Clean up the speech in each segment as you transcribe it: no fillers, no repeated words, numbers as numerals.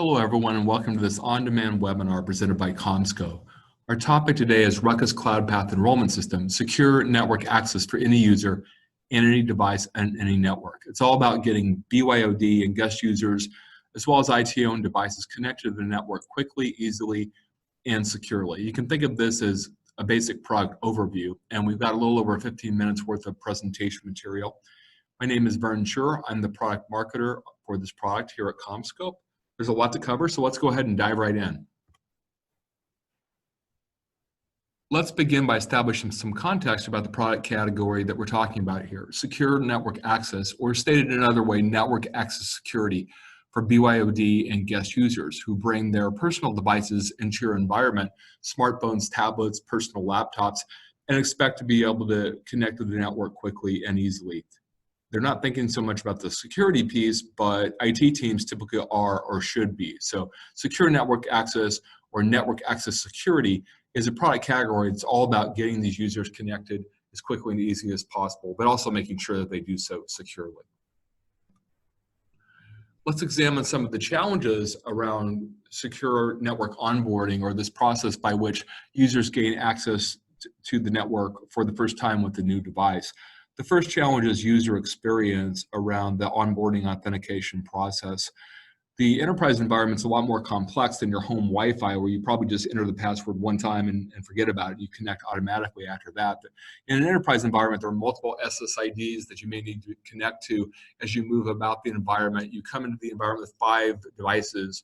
Hello, everyone, and welcome to this on-demand webinar presented by Comsco. Our topic today is Ruckus Cloudpath Enrollment System, secure network access for any user and any device and any network. It's all about getting BYOD and guest users, as well as IT-owned devices connected to the network quickly, easily, and securely. You can think of this as a basic product overview, and we've got a little over 15 minutes worth of presentation material. My name is Vern Schur. I'm the product marketer for this product here at Comsco. There's a lot to cover, so let's go ahead and dive right in. Let's begin by establishing some context about the product category that we're talking about here. Secure network access, or stated another way, network access security for BYOD and guest users who bring their personal devices into your environment, smartphones, tablets, personal laptops, and expect to be able to connect to the network quickly and easily. They're not thinking so much about the security piece, but IT teams typically are or should be. So secure network access or network access security is a product category. It's all about getting these users connected as quickly and easily as possible, but also making sure that they do so securely. Let's examine some of the challenges around secure network onboarding, or this process by which users gain access to the network for the first time with a new device. The first challenge is user experience around the onboarding authentication process. The enterprise environment's a lot more complex than your home Wi-Fi, where you probably just enter the password one time and forget about it. You connect automatically after that. But in an enterprise environment, there are multiple SSIDs that you may need to connect to as you move about the environment. You come into the environment with 5 devices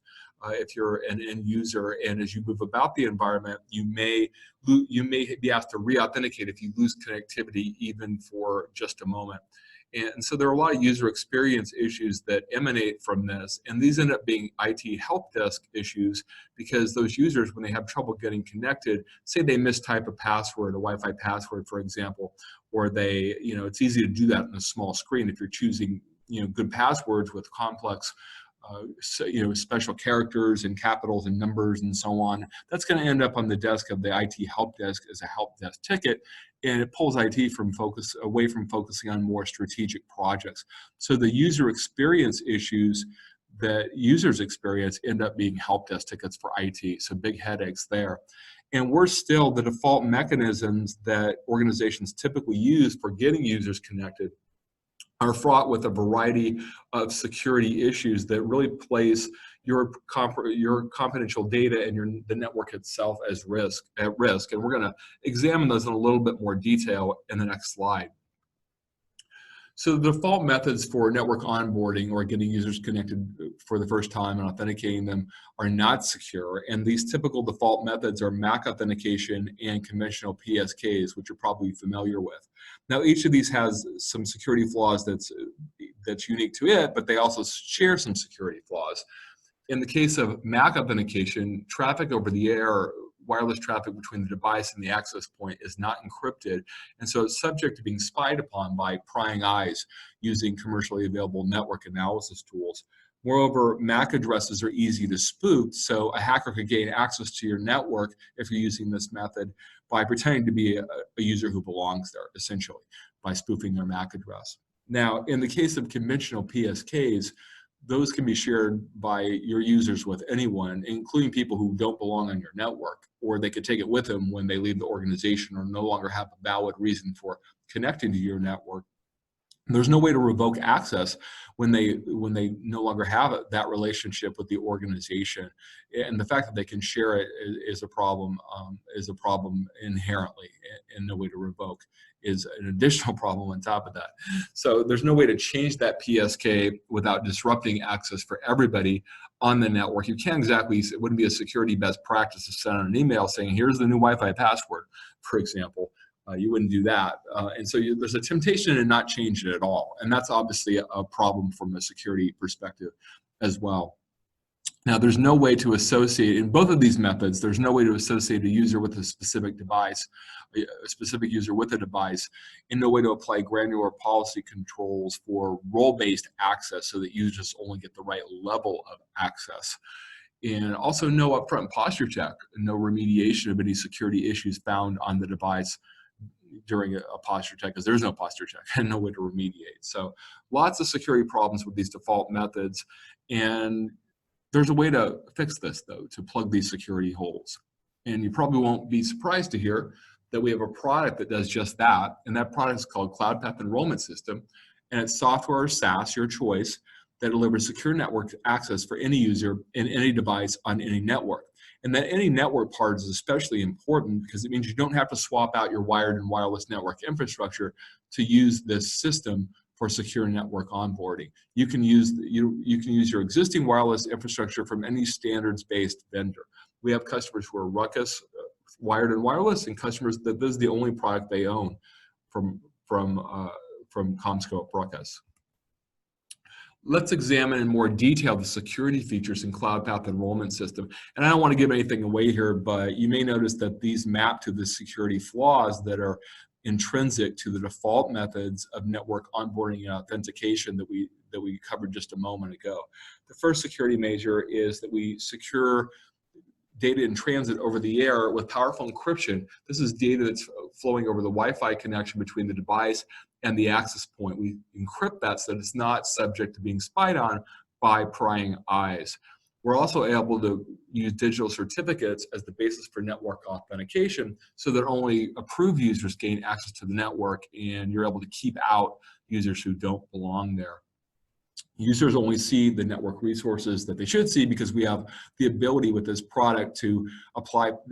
if you're an end user, and as you move about the environment, you may be asked to re-authenticate if you lose connectivity even for just a moment. And so there are a lot of user experience issues that emanate from this, and these end up being IT help desk issues because those users, when they have trouble getting connected, say they mistype a password, a Wi-Fi password, for example, or they, it's easy to do that on a small screen if you're choosing, good passwords with complex special characters and capitals and numbers and so on. That's going to end up on the desk of the IT help desk as a help desk ticket, and it pulls IT away from focusing on more strategic projects. So the user experience issues that users experience end up being help desk tickets for IT, so big headaches there. And worse still, the default mechanisms that organizations typically use for getting users connected are fraught with a variety of security issues that really place your confidential data and the network itself at risk. And we're going to examine those in a little bit more detail in the next slide. So the default methods for network onboarding, or getting users connected for the first time and authenticating them, are not secure. And these typical default methods are MAC authentication and conventional PSKs, which you're probably familiar with. Now, each of these has some security flaws that's unique to it, but they also share some security flaws. In the case of MAC authentication, traffic over the air, wireless traffic between the device and the access point, is not encrypted, and so it's subject to being spied upon by prying eyes using commercially available network analysis tools. Moreover, MAC addresses are easy to spoof, so a hacker could gain access to your network if you're using this method by pretending to be a user who belongs there, essentially, by spoofing their MAC address. Now, in the case of conventional PSKs, those can be shared by your users with anyone, including people who don't belong on your network, or they could take it with them when they leave the organization or no longer have a valid reason for connecting to your network. There's no way to revoke access when they no longer have that relationship with the organization, and the fact that they can share it is a problem inherently, and no way to revoke is an additional problem on top of that. So there's no way to change that PSK without disrupting access for everybody on the network. You can't exactly, it wouldn't be a security best practice to send out an email saying, here's the new Wi-Fi password, for example. You wouldn't do that. And so there's a temptation to not change it at all. And that's obviously a problem from a security perspective as well. Now, there's no way to associate, in both of these methods, there's no way to associate a user with a specific device, a specific user with a device, and no way to apply granular policy controls for role-based access so that users only get the right level of access. And also no upfront posture check, no remediation of any security issues found on the device during a posture check, because there's no posture check and no way to remediate. So lots of security problems with these default methods. And There's a way to fix this, though, to plug these security holes. And you probably won't be surprised to hear that we have a product that does just that, and that product is called Cloudpath Enrollment System, and it's software or SaaS, your choice, that delivers secure network access for any user in any device on any network. And that any network part is especially important because it means you don't have to swap out your wired and wireless network infrastructure to use this system for secure network onboarding. You can use your existing wireless infrastructure from any standards-based vendor. We have customers who are Ruckus wired and wireless, and customers that this is the only product they own from CommScope Ruckus. Let's examine in more detail the security features in Cloudpath Enrollment System. And I don't want to give anything away here, but you may notice that these map to the security flaws that are intrinsic to the default methods of network onboarding and authentication that we covered just a moment ago. The first security measure is that we secure data in transit over the air with powerful encryption. This is data that's flowing over the Wi-Fi connection between the device and the access point. We encrypt that so that it's not subject to being spied on by prying eyes. We're also able to use digital certificates as the basis for network authentication so that only approved users gain access to the network, and you're able to keep out users who don't belong there. Users only see the network resources that they should see because we have the ability with this product to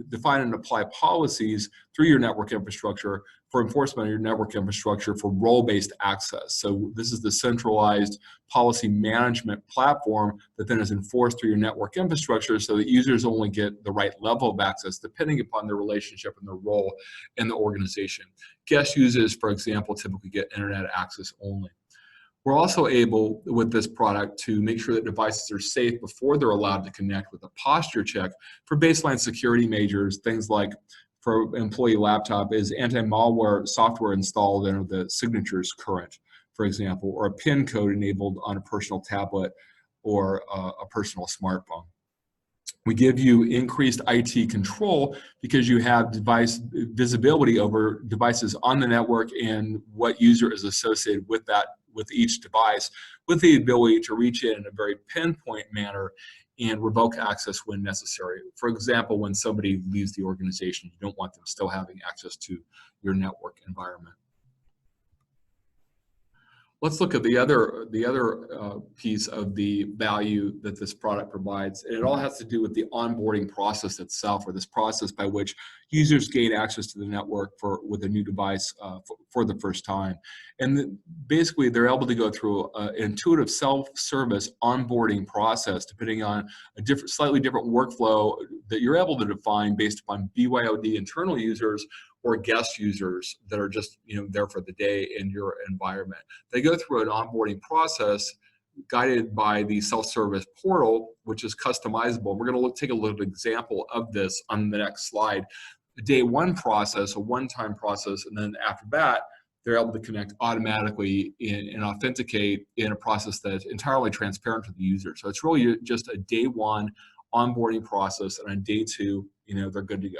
define and apply policies through your network infrastructure for enforcement of your network infrastructure for role-based access. So this is the centralized policy management platform that then is enforced through your network infrastructure so that users only get the right level of access depending upon their relationship and their role in the organization. Guest users, for example, typically get internet access only. We're also able, with this product, to make sure that devices are safe before they're allowed to connect with a posture check for baseline security measures. Things like, for employee laptop, is anti-malware software installed and are the signatures current, for example, or a PIN code enabled on a personal tablet or a personal smartphone. We give you increased IT control because you have device visibility over devices on the network and what user is associated with that, with each device, with the ability to reach in a very pinpoint manner and revoke access when necessary. For example, when somebody leaves the organization, you don't want them still having access to your network environment. Let's look at the other piece of the value that this product provides. And it all has to do with the onboarding process itself, or this process by which users gain access to the network with a new device for the first time. And basically, they're able to go through an intuitive self-service onboarding process, depending on a slightly different workflow that you're able to define based upon BYOD internal users or guest users that are just there for the day in your environment. They go through an onboarding process guided by the self-service portal, which is customizable. We're going to take a little example of this on the next slide. The day one process, a one-time process, and then after that, they're able to connect automatically and authenticate in a process that's entirely transparent to the user. So it's really just a day one onboarding process, and on day two, they're good to go.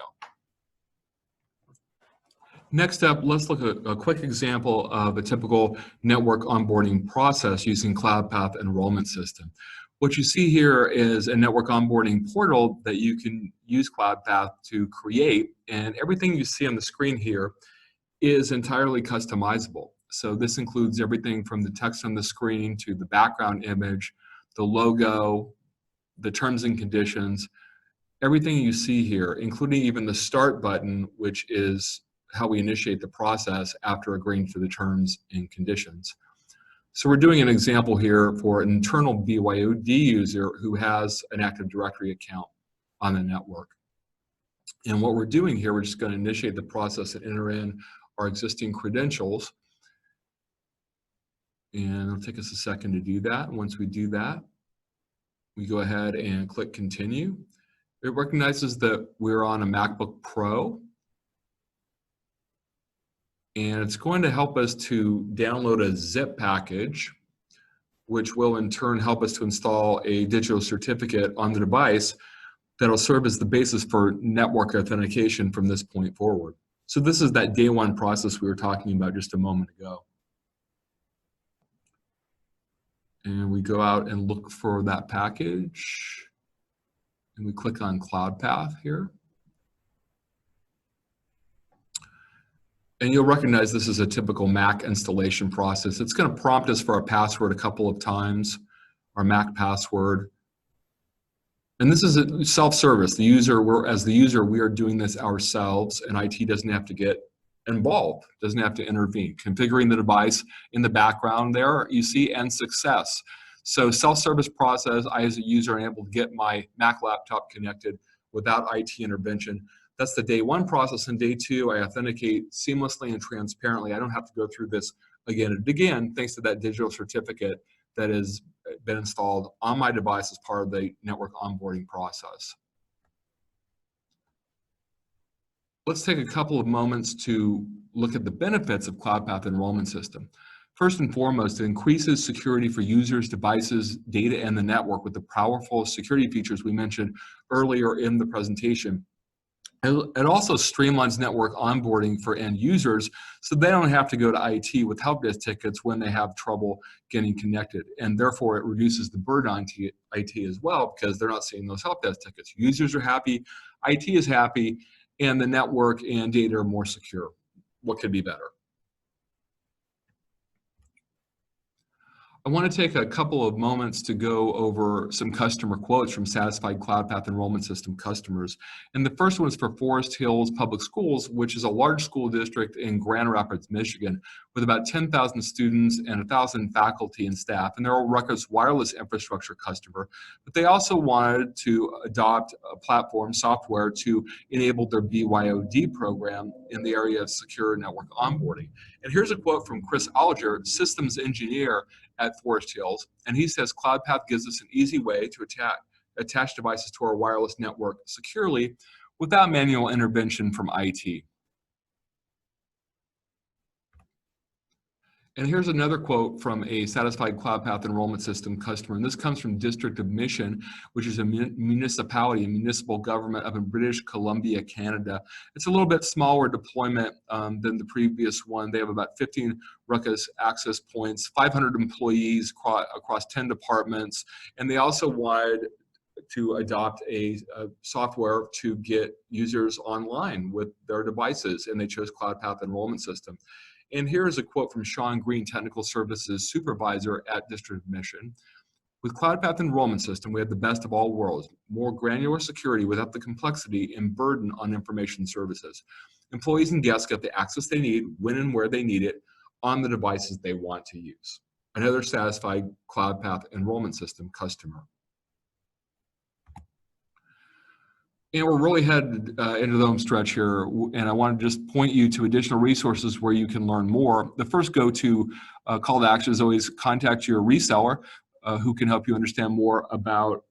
Next up, let's look at a quick example of a typical network onboarding process using Cloudpath Enrollment System. What you see here is a network onboarding portal that you can use Cloudpath to create, and everything you see on the screen here is entirely customizable. So this includes everything from the text on the screen to the background image, the logo, the terms and conditions, everything you see here, including even the start button, which is how we initiate the process after agreeing to the terms and conditions. So we're doing an example here for an internal BYOD user who has an Active Directory account on the network. And what we're doing here, we're just going to initiate the process and enter in our existing credentials. And it'll take us a second to do that. Once we do that, we go ahead and click continue. It recognizes that we're on a MacBook Pro, and it's going to help us to download a zip package, which will in turn help us to install a digital certificate on the device that'll serve as the basis for network authentication from this point forward. So this is that day one process we were talking about just a moment ago. And we go out and look for that package. And we click on Cloudpath here. And you'll recognize this is a typical Mac installation process. It's going to prompt us for our password a couple of times, our Mac password. And this is a self-service. The user, as the user, we are doing this ourselves, and IT doesn't have to get involved, doesn't have to intervene. Configuring the device in the background there, you see, and success. So self-service process, I as a user am able to get my Mac laptop connected without IT intervention. That's the day one process. And day two, I authenticate seamlessly and transparently. I don't have to go through this again and again, thanks to that digital certificate that has been installed on my device as part of the network onboarding process. Let's take a couple of moments to look at the benefits of Cloudpath Enrollment System. First and foremost, it increases security for users, devices, data, and the network with the powerful security features we mentioned earlier in the presentation. It also streamlines network onboarding for end users so they don't have to go to IT with help desk tickets when they have trouble getting connected. And therefore, it reduces the burden on IT as well because they're not seeing those help desk tickets. Users are happy, IT is happy, and the network and data are more secure. What could be better? I want to take a couple of moments to go over some customer quotes from satisfied Cloudpath Enrollment System customers. And the first one is for Forest Hills Public Schools, which is a large school district in Grand Rapids, Michigan, with about 10,000 students and 1,000 faculty and staff. And they're a Ruckus wireless infrastructure customer, but they also wanted to adopt a platform software to enable their BYOD program in the area of secure network onboarding. And here's a quote from Chris Alger, systems engineer at Forest Hills, and he says Cloudpath gives us an easy way to attach devices to our wireless network securely without manual intervention from IT. And here's another quote from a satisfied Cloudpath Enrollment System customer, and this comes from District of Mission, which is a municipality, a municipal government up in British Columbia, Canada. It's a little bit smaller deployment than the previous one. They have about 15 Ruckus access points, 500 employees across 10 departments, and they also wanted to adopt a software to get users online with their devices, and they chose Cloudpath Enrollment System. And here is a quote from Sean Green, Technical Services Supervisor at District of Mission. With Cloudpath Enrollment System, we have the best of all worlds, more granular security without the complexity and burden on information services. Employees and guests get the access they need, when and where they need it, on the devices they want to use. Another satisfied Cloudpath Enrollment System customer. And we're really headed into the home stretch here, and I want to just point you to additional resources where you can learn more. The first go-to call to action is always contact your reseller who can help you understand more about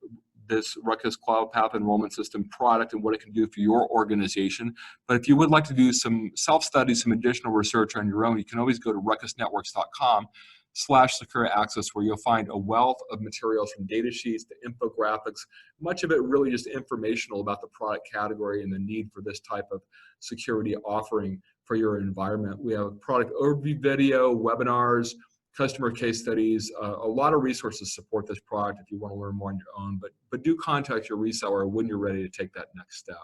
this Ruckus Cloudpath Enrollment System product and what it can do for your organization. But if you would like to do some self-study, some additional research on your own, you can always go to ruckusnetworks.com/secure access, where you'll find a wealth of materials from data sheets to infographics, much of it really just informational about the product category and the need for this type of security offering for your environment. We have a product overview video, webinars, customer case studies, a lot of resources support this product if you want to learn more on your own, but do contact your reseller when you're ready to take that next step.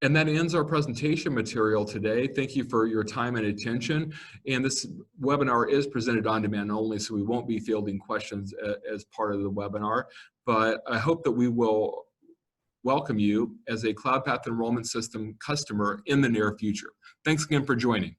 And that ends our presentation material today. Thank you for your time and attention. And this webinar is presented on demand only, so we won't be fielding questions as part of the webinar. But I hope that we will welcome you as a Cloudpath Enrollment System customer in the near future. Thanks again for joining.